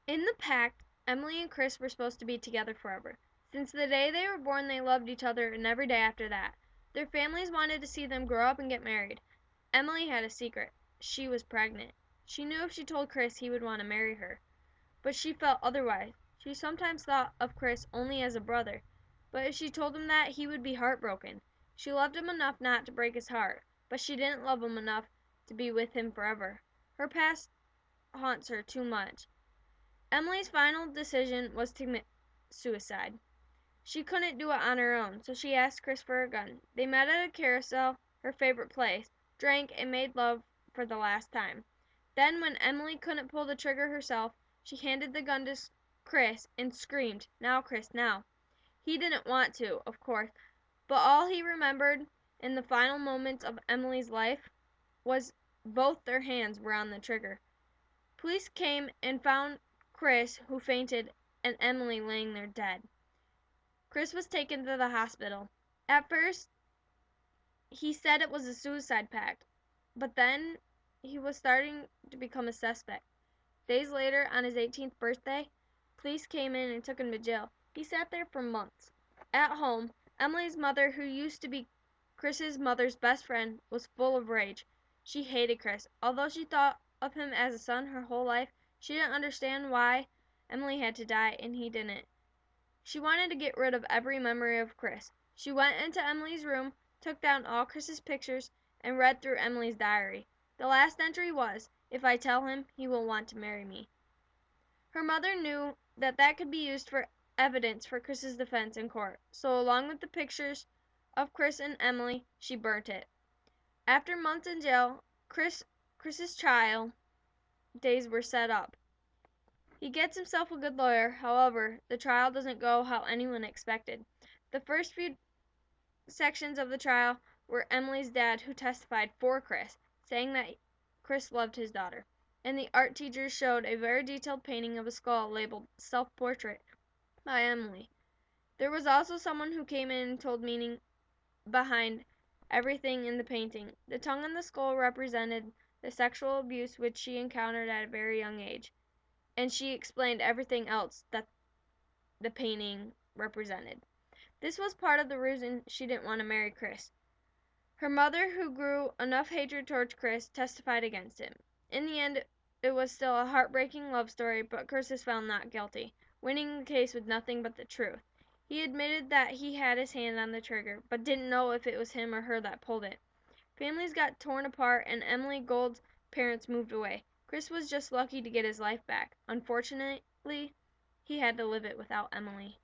In the pact, Emily and Chris were supposed to be together forever. Since the day they were born, they loved each other, and every day after that. Their families wanted to see them grow up and get married. Emily had a secret. She was pregnant. She knew if she told Chris, he would want to marry her. But she felt otherwise. She sometimes thought of Chris only as a brother. But if she told him that, he would be heartbroken. She loved him enough not to break his heart, but she didn't love him enough to be with him forever. Her past haunts her too much. Emily's final decision was to commit suicide. She couldn't do it on her own, so she asked Chris for a gun. They met at a carousel, her favorite place, drank, and made love for the last time. Then, when Emily couldn't pull the trigger herself, she handed the gun to Chris and screamed, "Now, Chris, now." He didn't want to, of course, but all he remembered in the final moments of Emily's life was both their hands were on the trigger. Police came and found Chris, who fainted, and Emily laying there dead. Chris was taken to the hospital. At first, he said it was a suicide pact, but then he was starting to become a suspect. Days later, on his 18th birthday, police came in and took him to jail. He sat there for months. At home, Emily's mother, who used to be Chris's mother's best friend, was full of rage. She hated Chris. Although she thought of him as a son her whole life, she didn't understand why Emily had to die and he didn't. She wanted to get rid of every memory of Chris. She went into Emily's room, took down all Chris's pictures, and read through Emily's diary. The last entry was, "If I tell him, he will want to marry me." Her mother knew that could be used for evidence for Chris's defense in court, so along with the pictures of Chris and Emily, she burnt it. After months in jail, Chris's trial days were set up. He gets himself a good lawyer. However, the trial doesn't go how anyone expected. The first few sections of the trial were Emily's dad, who testified for Chris, saying that Chris loved his daughter. And the art teacher showed a very detailed painting of a skull labeled "Self-Portrait" by Emily. There was also someone who came in and told meaning behind everything in the painting. The tongue on the skull represented the sexual abuse which she encountered at a very young age. And she explained everything else that the painting represented. This was part of the reason she didn't want to marry Chris. Her mother, who grew enough hatred towards Chris, testified against him. In the end, it was still a heartbreaking love story, but Chris was found not guilty, winning the case with nothing but the truth. He admitted that he had his hand on the trigger, but didn't know if it was him or her that pulled it. Families got torn apart, and Emily Gold's parents moved away. Chris was just lucky to get his life back. Unfortunately, he had to live it without Emily.